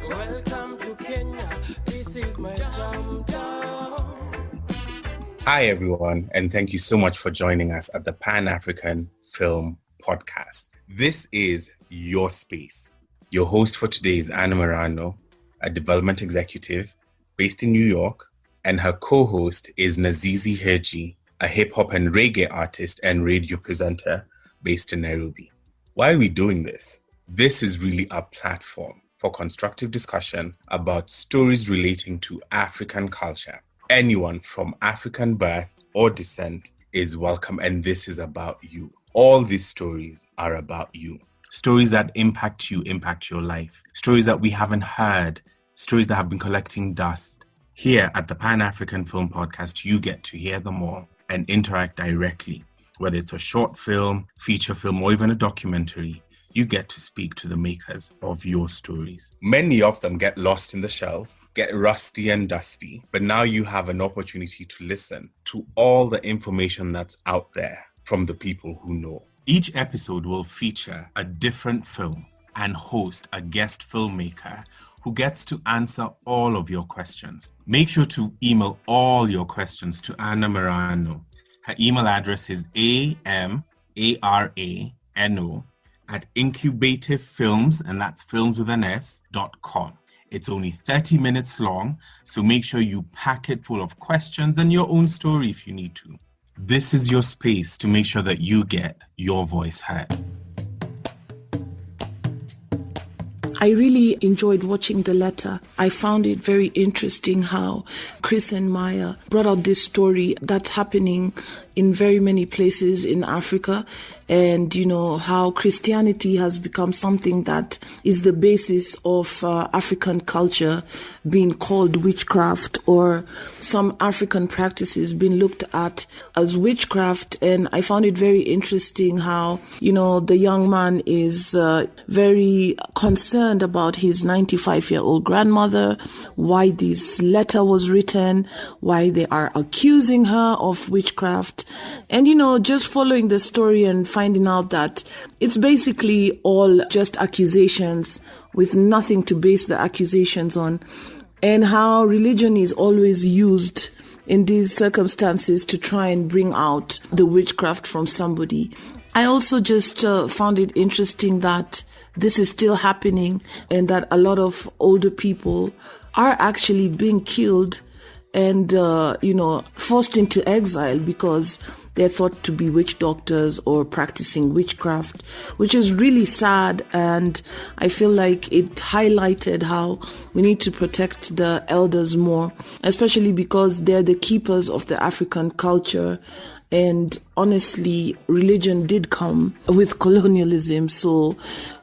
Welcome to Kenya. This is my jam town. Hi, everyone, and thank you so much for joining us at the Pan-African Film Podcast. This is your space. Your host for today is Anna Marano, a development executive based in New York, and her co-host is Nazizi Herji, a hip-hop and reggae artist and radio presenter based in Nairobi. Why are we doing this? This is really a platform for constructive discussion about stories relating to African culture. Anyone from African birth or descent is welcome, and this is about you. All these stories are about you. Stories that impact you, impact your life. Stories that we haven't heard. Stories that have been collecting dust. Here at the Pan-African Film Podcast, you get to hear them all and interact directly. Whether it's a short film, feature film, or even a documentary, you get to speak to the makers of your stories. Many of them get lost in the shelves, get rusty and dusty, but now you have an opportunity to listen to all the information that's out there from the people who know. Each episode will feature a different film and host a guest filmmaker who gets to answer all of your questions. Make sure to email all your questions to Anna Marano. Her email address is amarano@incubativefilms, and that's films with an S.com. It's only 30 minutes long, so make sure you pack it full of questions and your own story if you need to. This is your space to make sure that you get your voice heard. I really enjoyed watching The Letter. I found it very interesting how Chris and Maia brought out this story that's happening in very many places in Africa, and how Christianity has become something that is the basis of African culture being called witchcraft, or some African practices being looked at as witchcraft. And I found it very interesting how the young man is very concerned about his 95-year-old grandmother, why this letter was written, why they are accusing her of witchcraft. And, just following the story and finding out that it's basically all just accusations with nothing to base the accusations on, and how religion is always used in these circumstances to try and bring out the witchcraft from somebody. I also just found it interesting that this is still happening, and that a lot of older people are actually being killed and, forced into exile because they're thought to be witch doctors or practicing witchcraft, which is really sad. And I feel like it highlighted how we need to protect the elders more, especially because they're the keepers of the African culture. And honestly, religion did come with colonialism. So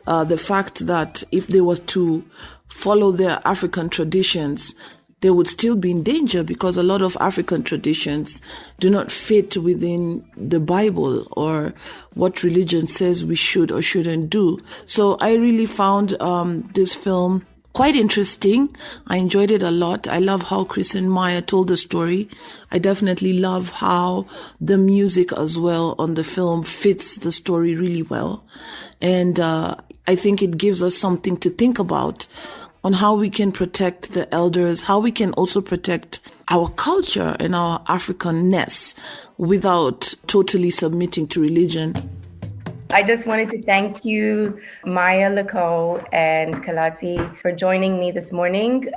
the fact that if they were to follow their African traditions, they would still be in danger, because a lot of African traditions do not fit within the Bible or what religion says we should or shouldn't do. So I really found this film quite interesting. I enjoyed it a lot. I love how Chris and Maia told the story. I definitely love how the music as well on the film fits the story really well. And I think it gives us something to think about on how we can protect the elders, how we can also protect our culture and our Africanness without totally submitting to religion. I just wanted to thank you, Maia Lekow and Kalati, for joining me this morning.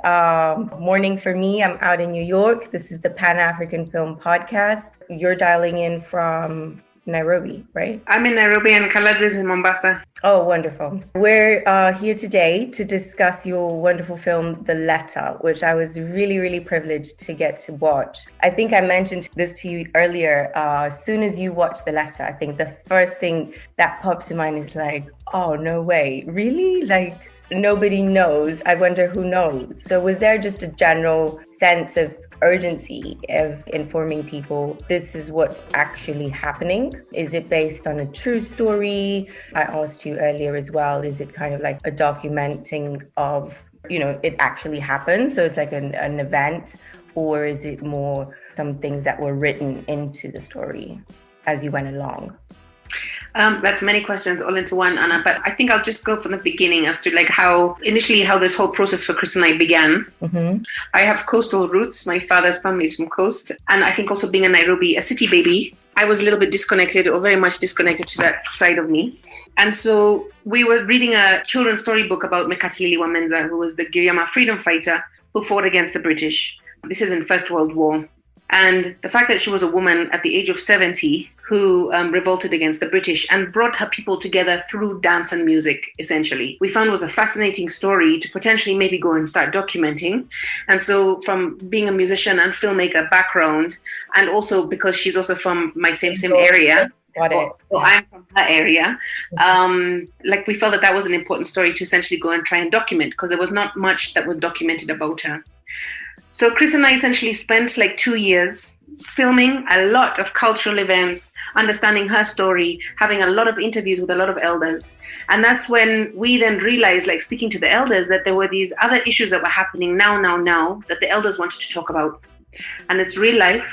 Morning for me, I'm out in New York. This is the Pan-African Film Podcast. You're dialing in from Nairobi, right? I'm in Nairobi and Kalati is in Mombasa. Oh, wonderful. We're here today to discuss your wonderful film, The Letter, which I was really, really privileged to get to watch. I think I mentioned this to you earlier. As soon as you watch The Letter, I think the first thing that pops in mind is like, oh, no way. Really? Like, nobody knows. I wonder who knows. So was there just a general sense of urgency of informing people this is what's actually happening? Is it based on a true story? I asked you earlier as well, is it kind of like a documenting of, it actually happened, so it's like an event, or is it more some things that were written into the story as you went along? That's many questions all into one, Anna. But I think I'll just go from the beginning as to like how this whole process for Chris and I began. Mm-hmm. I have coastal roots. My father's family is from coast. And I think also being a Nairobi, a city baby, I was a little bit disconnected or very much disconnected to that side of me. And so we were reading a children's storybook about Mekatilili Wamenza, who was the Giriama freedom fighter who fought against the British. This is in First World War. And the fact that she was a woman at the age of 70 who revolted against the British and brought her people together through dance and music, essentially, we found was a fascinating story to potentially maybe go and start documenting. And so from being a musician and filmmaker background, and also because she's also from my same area, so I'm from her area, like we felt that was an important story to essentially go and try and document, because there was not much that was documented about her. So Chris and I essentially spent like 2 years filming a lot of cultural events, understanding her story, having a lot of interviews with a lot of elders. And that's when we then realized, like speaking to the elders, that there were these other issues that were happening now that the elders wanted to talk about. And it's real life,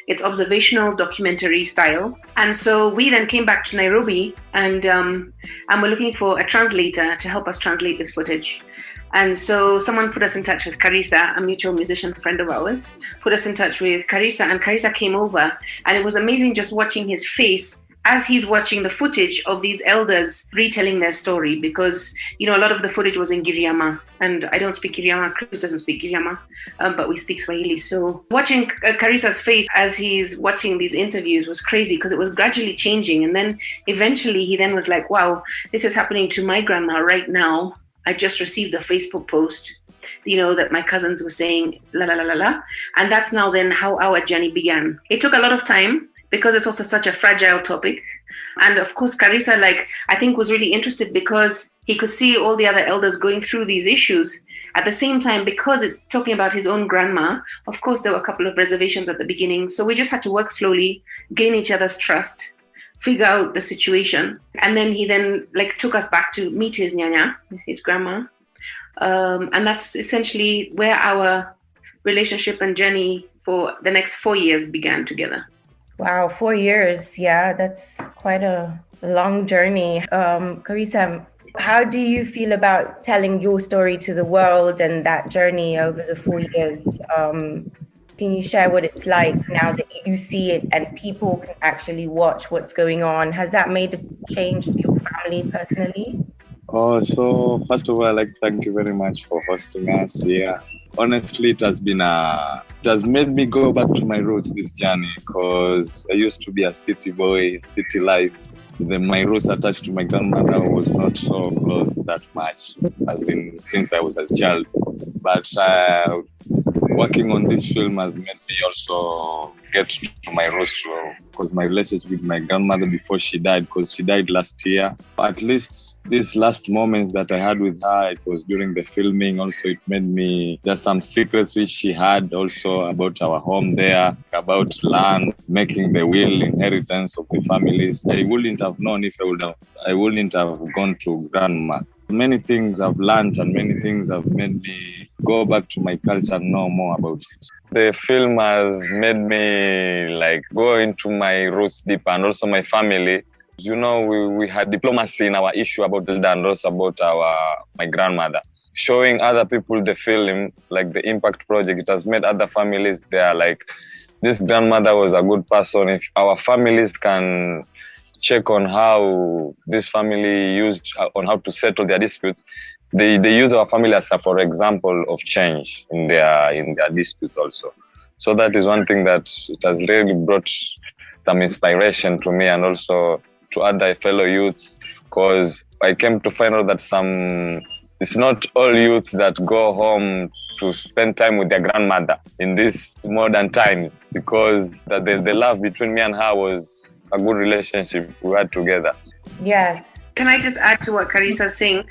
it's observational documentary style. And so we then came back to Nairobi and we're looking for a translator to help us translate this footage. And so someone put us in touch with Karisa, a mutual musician friend of ours, put us in touch with Karisa, and Karisa came over. And it was amazing just watching his face as he's watching the footage of these elders retelling their story, because, you know, a lot of the footage was in Giriama, and I don't speak Giriama, Chris doesn't speak Giriama, but we speak Swahili. So watching Karisa's face as he's watching these interviews was crazy, because it was gradually changing. And then eventually he then was like, wow, this is happening to my grandma right now. I just received a Facebook post, you know, that my cousins were saying, la, la, la, la, la. And that's now then how our journey began. It took a lot of time because it's also such a fragile topic. And of course, Karisa, like, I think was really interested because he could see all the other elders going through these issues. At the same time, because it's talking about his own grandma, of course, there were a couple of reservations at the beginning. So we just had to work slowly, gain each other's trust, figure out the situation. And then he then like took us back to meet his nyanya, his grandma. And that's essentially where our relationship and journey for the next 4 years began together. Wow, 4 years. Yeah, that's quite a long journey. Karisa, how do you feel about telling your story to the world and that journey over the 4 years? Can you share what it's like now that you see it and people can actually watch what's going on? Has that made a change to your family personally? So first of all, I'd like to thank you very much for hosting us here. Honestly, it has made me go back to my roots, this journey, because I used to be a city boy, city life. My roots attached to my grandmother was not so close that much, as in since I was a child. But working on this film has made me also get to my roots, because my relationship with my grandmother before she died, because she died last year. At least these last moments that I had with her, it was during the filming. Also, it made me, there's some secrets which she had also about our home there, about land, making the will, inheritance of the families. I wouldn't have known if I wouldn't have gone to grandma. Many things I've learned and many things have made me go back to my culture and know more about it. The film has made me like go into my roots deep, and also my family. You know, we had diplomacy in our issue about the and also about my grandmother. Showing other people the film, like the Impact Project, it has made other families, they are like, this grandmother was a good person. If our families can check on how this family used on how to settle their disputes, they use our family as a for example of change in their disputes also. So that is one thing that it has really brought some inspiration to me and also to other fellow youths, because I came to find out that it's not all youths that go home to spend time with their grandmother in these modern times, because the love between me and her was a good relationship we had together. Yes. Can I just add to what Karisa is saying?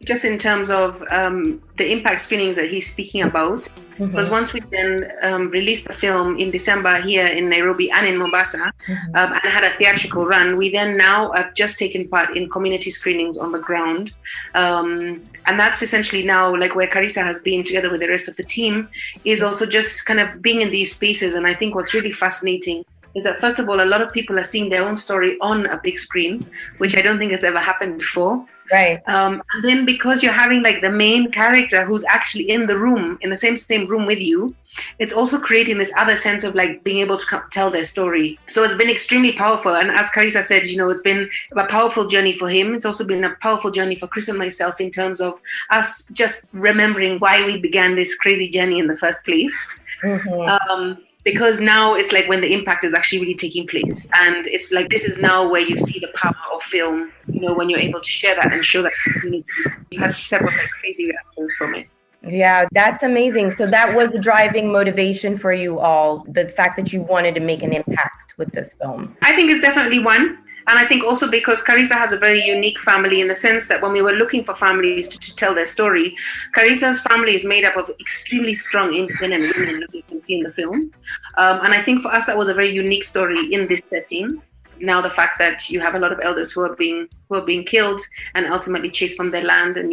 Just in terms of the impact screenings that he's speaking about, because once we then released the film in December here in Nairobi and in Mombasa, and had a theatrical run, we then now have just taken part in community screenings on the ground. And that's essentially now like where Karisa has been together with the rest of the team, is also just kind of being in these spaces. And I think what's really fascinating is that, first of all, a lot of people are seeing their own story on a big screen, which I don't think has ever happened before. Right. And then because you're having like the main character who's actually in the room, in the same room with you, it's also creating this other sense of like being able to tell their story. So it's been extremely powerful. And as Karisa said, it's been a powerful journey for him. It's also been a powerful journey for Chris and myself in terms of us just remembering why we began this crazy journey in the first place. Mm-hmm. Because now it's like when the impact is actually really taking place. And it's like, this is now where you see the power of film, when you're able to share that and show that community. We've had several like crazy reactions from it. Yeah, that's amazing. So that was the driving motivation for you all, the fact that you wanted to make an impact with this film. I think it's definitely one. And I think also because Karisa has a very unique family in the sense that when we were looking for families to tell their story, Karisa's family is made up of extremely strong independent women, that you can see in the film. And I think for us, that was a very unique story in this setting. Now the fact that you have a lot of elders who are being killed and ultimately chased from their land, and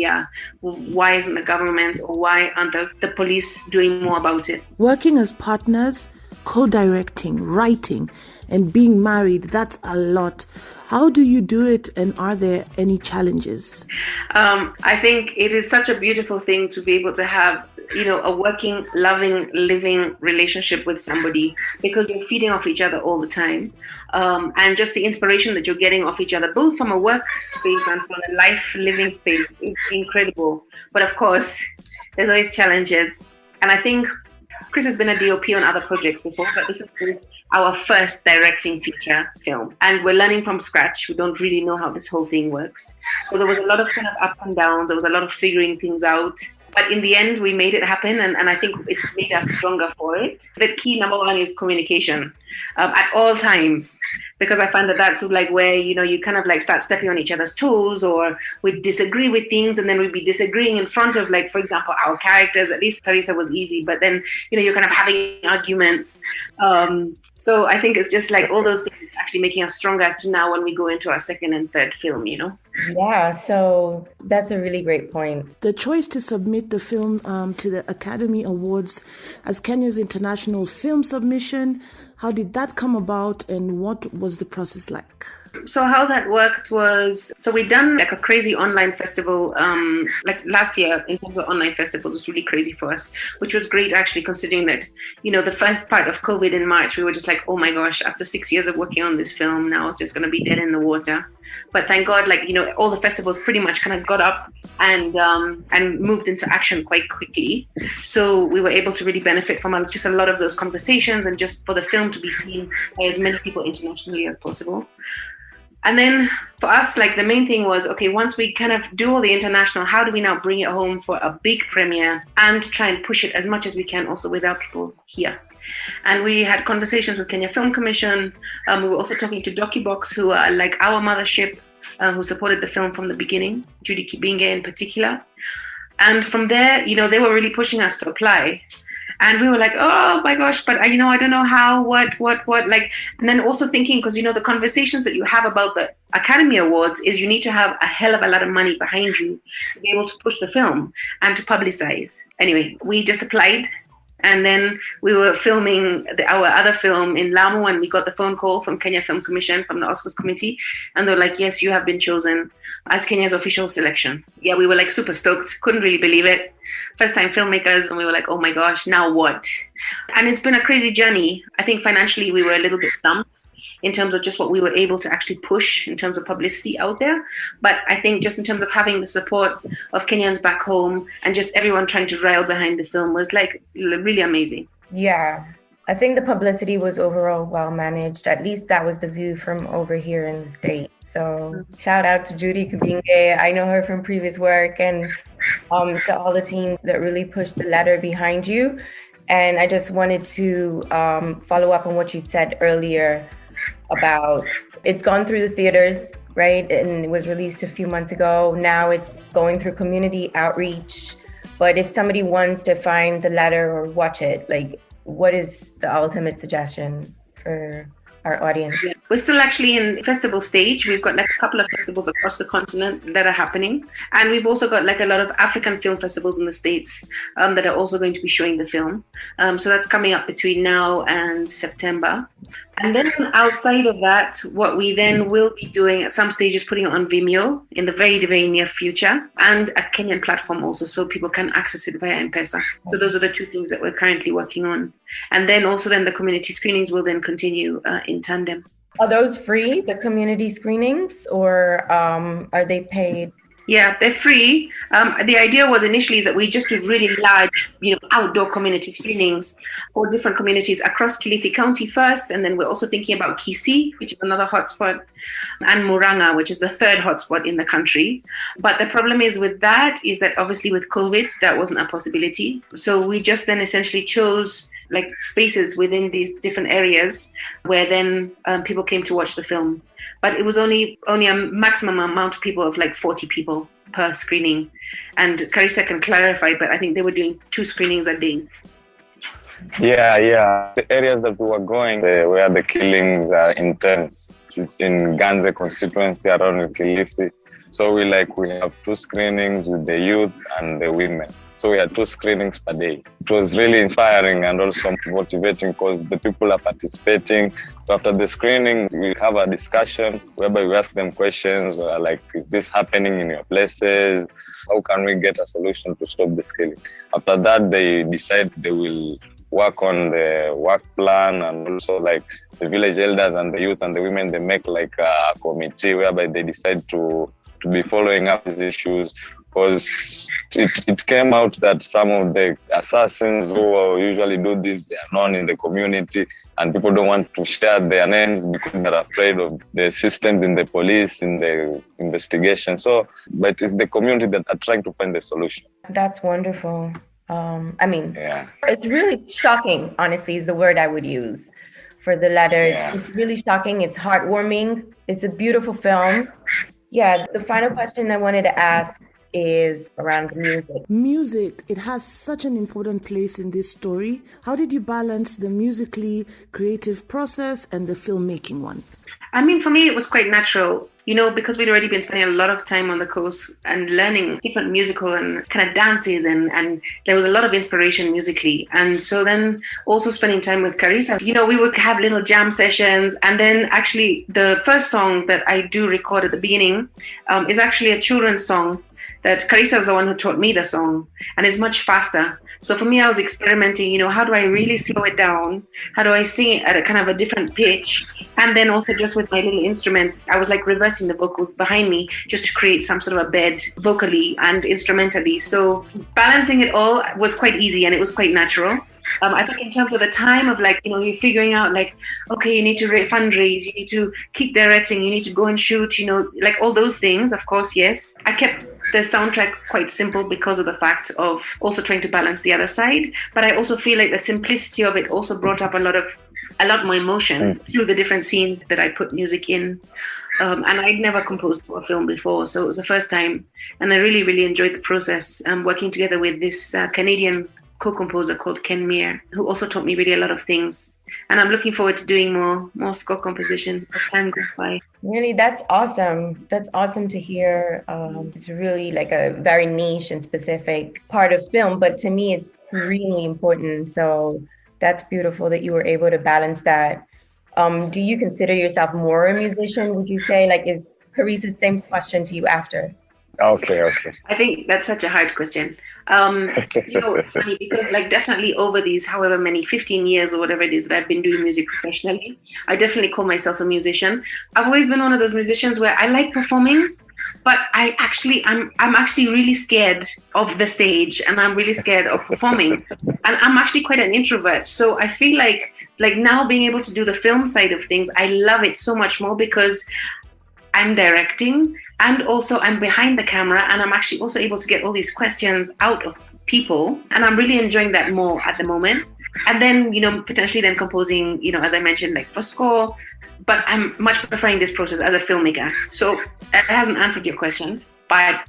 why isn't the government or why aren't the police doing more about it? Working as partners, co-directing, writing, and being married, that's a lot. How do you do it, and are there any challenges? I think it is such a beautiful thing to be able to have, a working, loving, living relationship with somebody, because you're feeding off each other all the time. And just the inspiration that you're getting off each other, both from a work space and from a life living space, is incredible. But of course, there's always challenges. And I think Chris has been a DOP on other projects before, but this is our first directing feature film. And we're learning from scratch. We don't really know how this whole thing works. So there was a lot of kind of ups and downs. There was a lot of figuring things out. But in the end, we made it happen. And I think it's made us stronger for it. The key number one is communication at all times. Because I find that that's like where, you kind of like start stepping on each other's toes, or we disagree with things, and then we'd be disagreeing in front of, like, for example, our characters. At least Karisa was easy, but then, you're kind of having arguments. So I think it's just like all those things actually making us stronger as to now when we go into our second and third film, Yeah, so that's a really great point. The choice to submit the film to the Academy Awards as Kenya's international film submission, how did that come about, and what was the process like? So how that worked was, we'd done like a crazy online festival, like last year in terms of online festivals. It was really crazy for us, which was great actually, considering that, the first part of COVID in March, we were just like, oh my gosh, after 6 years of working on this film, now it's just going to be dead in the water. But thank God, all the festivals pretty much kind of got up and moved into action quite quickly. So we were able to really benefit from just a lot of those conversations, and just for the film to be seen by as many people internationally as possible. And then for us, the main thing was, okay, once we kind of do all the international, how do we now bring it home for a big premiere and try and push it as much as we can also with our people here? And we had conversations with Kenyan Film Commission. We were also talking to DocuBox, who are like our mothership, who supported the film from the beginning, Judy Kibinge in particular. And from there, they were really pushing us to apply. And we were like, oh my gosh, but I don't know how, what, and then also thinking, because, the conversations that you have about the Academy Awards is you need to have a hell of a lot of money behind you to be able to push the film and to publicize. Anyway, we just applied. And then we were filming our other film in Lamu, and we got the phone call from Kenyan Film Commission, from the Oscars committee. And they're like, yes, you have been chosen as Kenya's official selection. Yeah, we were like super stoked, couldn't really believe it. First time filmmakers, and we were like, oh my gosh, now what? And it's been a crazy journey. I think financially we were a little bit stumped in terms of just what we were able to actually push in terms of publicity out there. But I think just in terms of having the support of Kenyans back home and just everyone trying to rally behind the film was like really amazing. Yeah, I think the publicity was overall well managed. At least that was the view from over here in the States. So shout out to Judy Kibinge. I know her from previous work, and to all the team that really pushed the letter behind you. And I just wanted to follow up on what you said earlier about it's gone through the theaters, right? And it was released a few months ago. Now it's going through community outreach. But if somebody wants to find the letter or watch it, what is the ultimate suggestion for our audience? Yeah. We're still actually in festival stage. We've got a couple of festivals across the continent that are happening. And we've also got a lot of African film festivals in the States that are also going to be showing the film. So that's coming up between now and September. And then outside of that, what we then will be doing at some stage is putting it on Vimeo in the very, very near future, and a Kenyan platform also, so people can access it via M-Pesa. So those are the two things that we're currently working on. And then also then the community screenings will then continue in tandem. Are those free, the community screenings, or are they paid? Yeah, they're free. The idea was initially is that we just do really large, outdoor community screenings for different communities across Kilifi County first, and then we're also thinking about Kisii, which is another hotspot, and Murang'a, which is the third hotspot in the country. But the problem is with that is that obviously with COVID, that wasn't a possibility. So we just then essentially chose like spaces within these different areas where then people came to watch the film. But it was only a maximum amount of people of like 40 people per screening. And Karisa can clarify, but I think they were doing 2 screenings a day. Yeah. The areas that we were going, where the killings are intense, it's in Ganze constituency around Kilifi. So we have 2 screenings with the youth and the women. So we had 2 screenings per day. It was really inspiring and also motivating because the people are participating. So after the screening, we have a discussion whereby we ask them questions like, is this happening in your places? How can we get a solution to stop this killing? After that, they decide they will work on the work plan, and also like the village elders and the youth and the women, they make like a committee whereby they decide to be following up these issues. Because it came out that some of the assassins who usually do this, they are known in the community, and people don't want to share their names because they're afraid of the systems in the police, in the investigation. But it's the community that are trying to find the solution. That's wonderful. It's really shocking, honestly, is the word I would use for the letter. Yeah. It's really shocking. It's heartwarming. It's a beautiful film. Yeah, the final question I wanted to ask is around music. Music, it has such an important place in this story. How did you balance the musically creative process and the filmmaking one? I mean, for me, it was quite natural, because we'd already been spending a lot of time on the coast and learning different musical and kind of dances, and there was a lot of inspiration musically. And so then also spending time with Karisa, we would have little jam sessions. And then actually the first song that I do record at the beginning is actually a children's song that Karisa is the one who taught me the song, and it's much faster. So for me, I was experimenting, how do I really slow it down? How do I sing it at a kind of a different pitch? And then also just with my little instruments, I was like reversing the vocals behind me just to create some sort of a bed vocally and instrumentally. So balancing it all was quite easy, and it was quite natural. I think in terms of the time of you're figuring out okay, you need to fundraise, you need to keep directing, you need to go and shoot, all those things, of course, yes. I kept the soundtrack quite simple because of the fact of also trying to balance the other side. But I also feel like the simplicity of it also brought up a lot more emotion through the different scenes that I put music in. And I'd never composed for a film before, so it was the first time. And I really, really enjoyed the process, working together with this Canadian co-composer called Ken Meir, who also taught me really a lot of things. And I'm looking forward to doing more score composition as time goes by. Really, that's awesome. That's awesome to hear. It's really like a very niche and specific part of film, but to me, it's really important. So that's beautiful that you were able to balance that. Do you consider yourself more a musician? Would you say, is Karisa's same question to you after? Okay. I think that's such a hard question. It's funny because definitely over these however many 15 years or whatever it is that I've been doing music professionally, I definitely call myself a musician. I've always been one of those musicians where I like performing, but I'm actually really scared of the stage, and I'm really scared of performing. And I'm actually quite an introvert. So I feel like now being able to do the film side of things, I love it so much more because I'm directing, and also I'm behind the camera, and I'm actually also able to get all these questions out of people. And I'm really enjoying that more at the moment. And then, potentially then composing, as I mentioned, for score. But I'm much preferring this process as a filmmaker. So that hasn't answered your question, but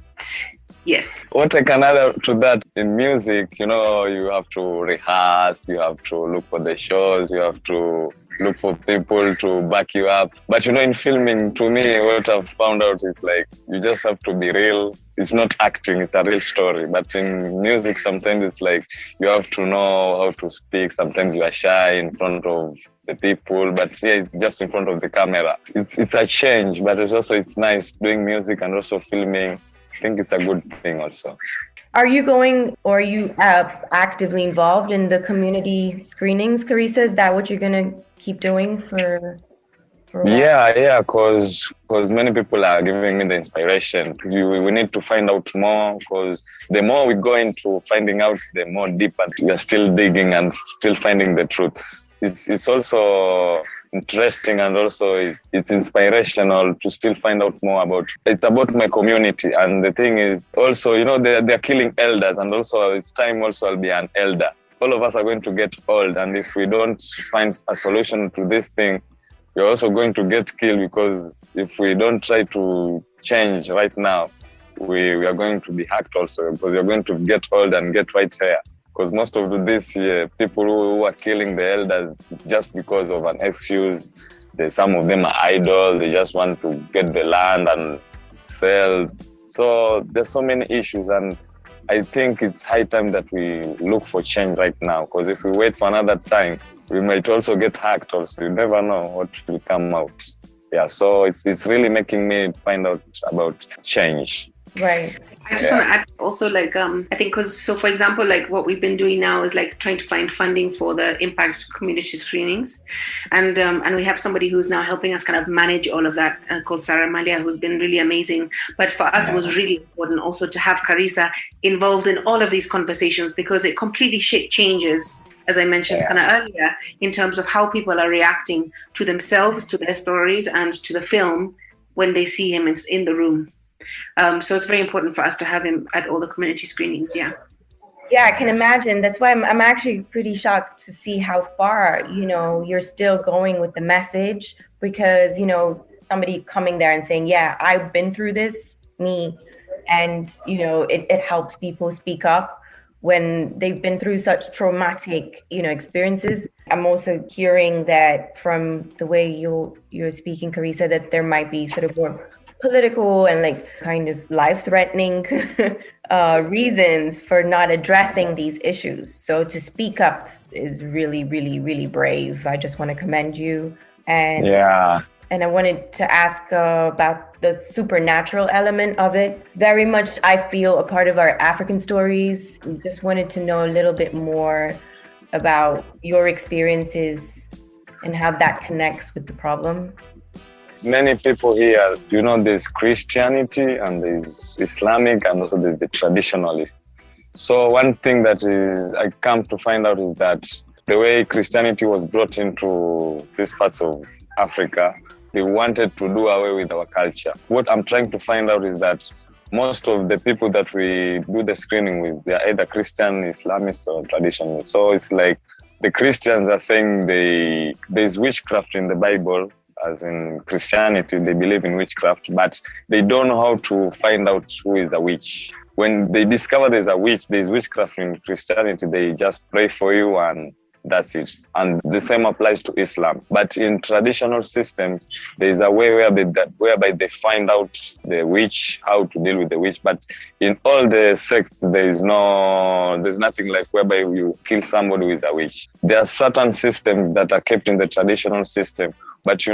Yes. What I can add to that, in music, you have to rehearse, you have to look for the shows, you have to look for people to back you up. But in filming, to me, what I've found out is like, you just have to be real. It's not acting, it's a real story. But in music, sometimes it's like, you have to know how to speak. Sometimes you are shy in front of the people, but it's just in front of the camera. It's a change, but it's nice doing music and also filming. I think it's a good thing also. Are you going, or are you actively involved in the community screenings, Karisa? Is that what you're going to keep doing for a while? Yeah, because many people are giving me the inspiration. We need to find out more, because the more we go into finding out, the more deeper we are still digging and still finding the truth. It's also interesting, and also it's inspirational to still find out more about my community. And the thing is also, they're killing elders, and also it's time also I'll be an elder. All of us are going to get old, and if we don't find a solution to this thing, we're also going to get killed, because if we don't try to change right now, we are going to be hacked also, because we're going to get old and get white hair. Because most of these people who are killing the elders just because of an excuse, some of them are idle, they just want to get the land and sell. So there's so many issues, and I think it's high time that we look for change right now, because if we wait for another time, we might also get hacked also. You never know what will come out. Yeah, so it's really making me find out about change. Right. I just want to add also, like, I think for example, like what we've been doing now is like trying to find funding for the impact community screenings. And we have somebody who's now helping us kind of manage all of that called Sarah Malia, who's been really amazing. But for us, it was really important also to have Karisa involved in all of these conversations, because it completely changes, as I mentioned kind of earlier, in terms of how people are reacting to themselves, to their stories, and to the film when they see him in the room. So it's very important for us to have him at all the community screenings. Yeah, I can imagine. That's why I'm actually pretty shocked to see how far, you're still going with the message, because, somebody coming there and saying, yeah, I've been through this, me. And, it helps people speak up when they've been through such traumatic, experiences. I'm also hearing that from the way you're speaking, Karisa, that there might be sort of more political and like kind of life-threatening reasons for not addressing these issues. So to speak up is really, really, really brave. I just want to commend you. And I wanted to ask about the supernatural element of it. Very much, I feel, a part of our African stories. Just wanted to know a little bit more about your experiences and how that connects with the problem. Many people here, there's Christianity and there's Islamic, and also there's the traditionalists. So one thing that I come to find out is that the way Christianity was brought into these parts of Africa, they wanted to do away with our culture. What I'm trying to find out is that most of the people that we do the screening with, they are either Christian, Islamists, or traditional. So it's like the Christians are saying there's witchcraft in the Bible. As in Christianity, they believe in witchcraft, but they don't know how to find out who is a witch. When they discover there's witchcraft in Christianity, they just pray for you and that's it. And the same applies to Islam. But in traditional systems, there's a way whereby they find out the witch, how to deal with the witch. But in all the sects, there's nothing like whereby you kill somebody who is a witch. There are certain systems that are kept in the traditional system. But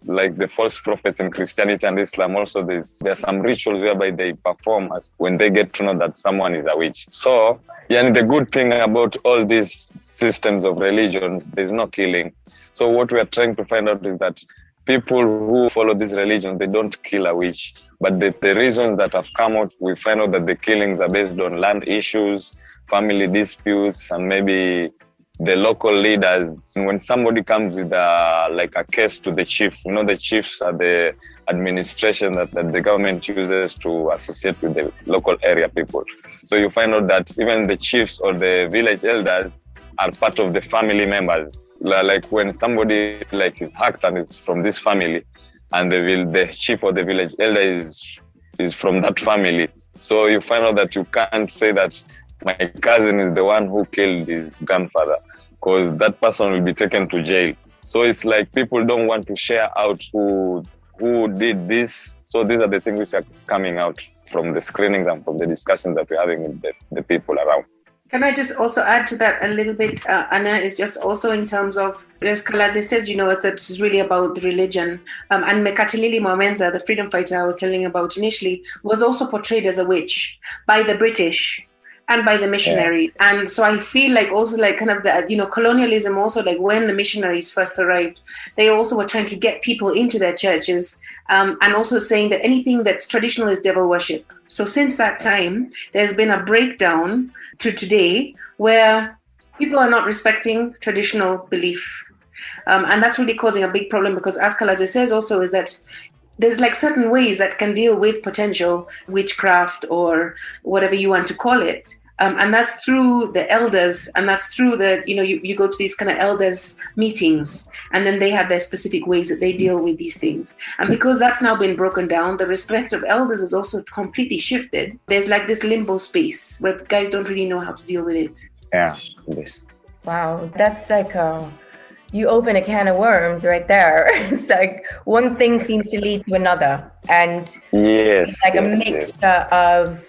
like the false prophets in Christianity and Islam, also there's some rituals whereby they perform as when they get to know that someone is a witch. So, the good thing about all these systems of religions, there's no killing. So what we are trying to find out is that people who follow these religions, they don't kill a witch. But the reasons that have come out, we find out that the killings are based on land issues, family disputes, and maybe the local leaders. When somebody comes with a case to the chief, the chiefs are the administration that the government uses to associate with the local area people. So you find out that even the chiefs or the village elders are part of the family members. Like when somebody is hacked and is from this family, and the chief or the village elder is from that family. So you find out that you can't say that my cousin is the one who killed his grandfather, because that person will be taken to jail. So it's like people don't want to share out who did this. So these are the things which are coming out from the screenings and from the discussions that we're having with the people around. Can I just also add to that a little bit, Anna, is just also in terms of, as Kalaze says, it's really about the religion. And Mekatilili Mwamenza, the freedom fighter I was telling you about initially, was also portrayed as a witch by the British and by the missionary. Yeah. And so I feel like also like kind of the, colonialism also, like when the missionaries first arrived, they also were trying to get people into their churches, and also saying that anything that's traditional is devil worship. So since that time, there's been a breakdown to today where people are not respecting traditional belief. And that's really causing a big problem, because as Kalaze says also is that there's like certain ways that can deal with potential witchcraft or whatever you want to call it. And that's through the elders, and that's through the, you go to these kind of elders meetings, and then they have their specific ways that they deal with these things. And because that's now been broken down, the respect of elders is also completely shifted. There's like this limbo space where guys don't really know how to deal with it. Yeah. Yes. Wow. That's like you open a can of worms right there. It's like one thing seems to lead to another. And it's like a mixture of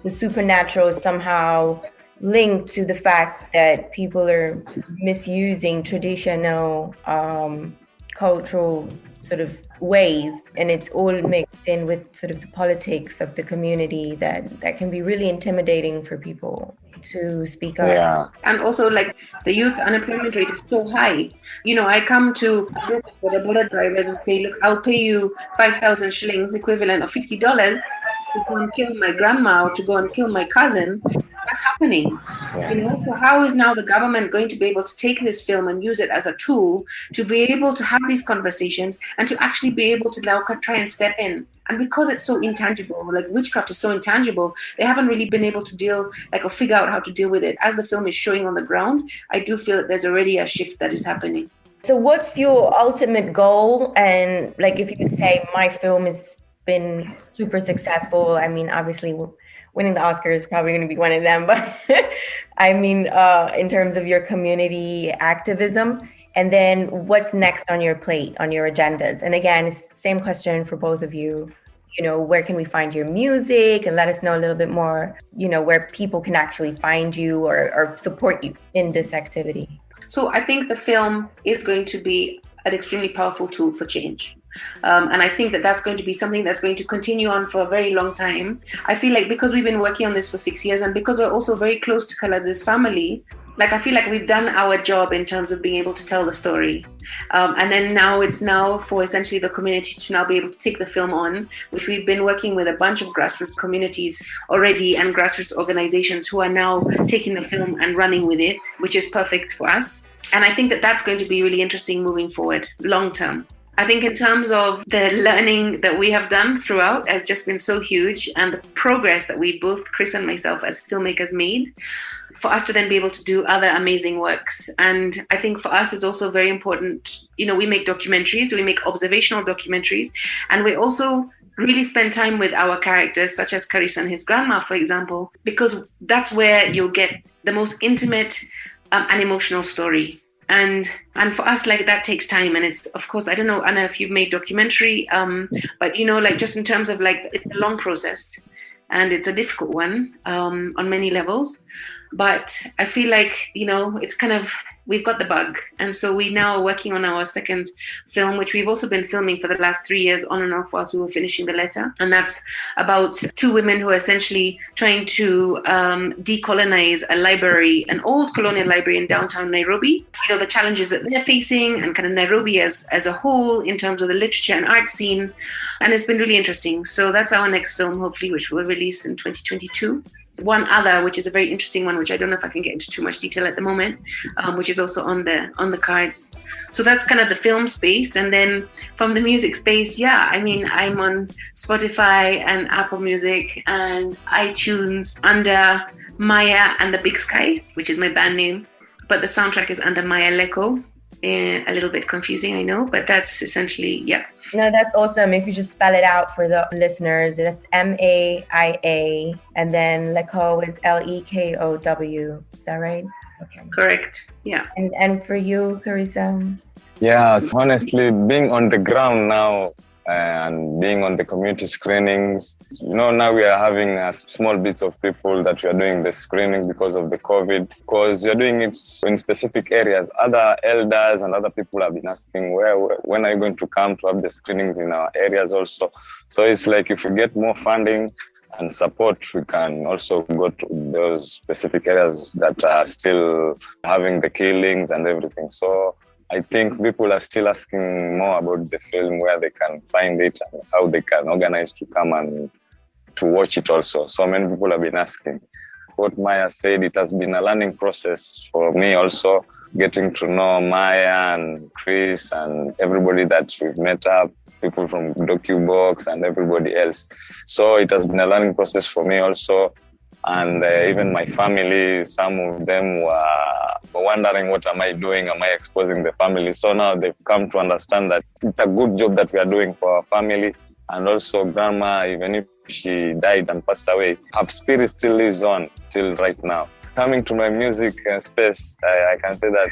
the supernatural somehow linked to the fact that people are misusing traditional cultural sort of ways, and it's all mixed in with sort of the politics of the community that can be really intimidating for people to speak up. Yeah. And also like the youth unemployment rate is so high. I come to a group of boda drivers and say, look, I'll pay you 5,000 shillings, equivalent of $50, to go and kill my grandma or to go and kill my cousin. That's happening. So how is now the government going to be able to take this film and use it as a tool to be able to have these conversations and to actually be able to now try and step in? And because it's so intangible, like witchcraft is so intangible, they haven't really been able to deal, or figure out how to deal with it. As the film is showing on the ground, I do feel that there's already a shift that is happening. So what's your ultimate goal? And like, if you would say my film has been super successful, I mean, obviously winning the Oscar is probably going to be one of them, but I mean, in terms of your community activism, and then what's next on your plate, on your agendas? And again, it's the same question for both of you. Where can we find your music? And let us know a little bit more, where people can actually find you or support you in this activity. So I think the film is going to be an extremely powerful tool for change. And I think that that's going to be something that's going to continue on for a very long time. I feel like because we've been working on this for 6 years, and because we're also very close to Kalaze's family, I feel like we've done our job in terms of being able to tell the story. And then now it's for essentially the community to now be able to take the film on, which we've been working with a bunch of grassroots communities already and grassroots organizations who are now taking the film and running with it, which is perfect for us. And I think that that's going to be really interesting moving forward, long term. I think in terms of the learning that we have done throughout has just been so huge, and the progress that we both, Chris and myself as filmmakers, made for us to then be able to do other amazing works. And I think for us it's also very important, we make documentaries, we make observational documentaries, and we also really spend time with our characters, such as Karisa and his grandma, for example, because that's where you'll get the most intimate and emotional story. And for us, that takes time. And it's, of course, I don't know, Anna, if you've made documentary, but, just in terms of it's a long process and it's a difficult one on many levels. But I feel like, it's kind of, we've got the bug. And so we now are working on our second film, which we've also been filming for the last 3 years on and off whilst we were finishing The Letter. And that's about two women who are essentially trying to decolonize a library, an old colonial library in downtown Nairobi. The challenges that they're facing and kind of Nairobi as a whole in terms of the literature and art scene. And it's been really interesting. So that's our next film, hopefully, which we'll release in 2022. One other, which is a very interesting one, which I don't know if I can get into too much detail at the moment, which is also on the cards. So that's kind of the film space. And then from the music space, I'm on Spotify and Apple Music and iTunes under Maia and the Big Sky, which is my band name. But the soundtrack is under Maia Lekow. A little bit confusing, I know, but that's essentially, yeah. No, that's awesome. If you just spell it out for the listeners, that's Maia, and then Lekow is Lekow. Is that right? Okay. Correct. Yeah. And for you, Karisa? Yeah, honestly, being on the ground now and being on the community screenings, now we are having a small bits of people that we are doing the screening because of the COVID, because we are doing it in specific areas. Other elders and other people have been asking, when are you going to come to have the screenings in our areas also? So it's like if we get more funding and support, we can also go to those specific areas that are still having the killings and everything. So I think people are still asking more about the film, where they can find it and how they can organize to come and to watch it also. So many people have been asking. What Maia said, it has been a learning process for me also, getting to know Maia and Chris and everybody that we've met up, people from DocuBox and everybody else. So it has been a learning process for me also. And even my family, some of them were wondering, what am I doing? Am I exposing the family? So now they've come to understand that it's a good job that we are doing for our family. And also grandma, even if she died and passed away, her spirit still lives on till right now. Coming to my music space, I can say that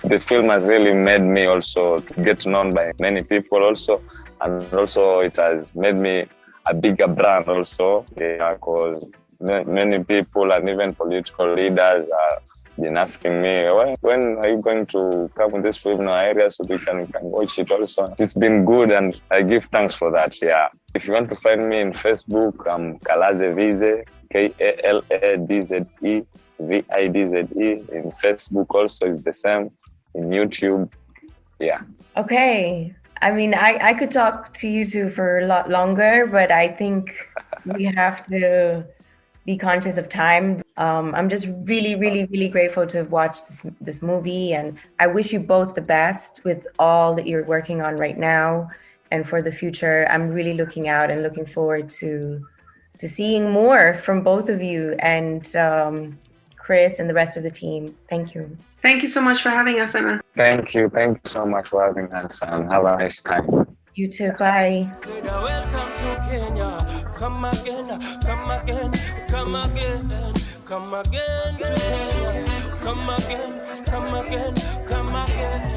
the film has really made me also to get known by many people also. And also it has made me a bigger brand also, because many people and even political leaders have been asking me, when are you going to come with this film in our area so we can watch it also? It's been good and I give thanks for that, yeah. If you want to find me in Facebook, I'm Kalaze Vize, KALADZE VIDZE. In Facebook also is the same, in YouTube, yeah. Okay. I mean, I could talk to you two for a lot longer, but I think we have to be conscious of time. I'm just really, really, really grateful to have watched this movie, and I wish you both the best with all that you're working on right now and for the future. I'm really looking out and looking forward to seeing more from both of you and Chris and the rest of the team. Thank you. Thank you so much for having us, Anna. Thank you so much for having us, and have a nice time. You too. Bye. Welcome to Kenya. Come again, come again, come again, come again to Kenya. Come again, come again, come again.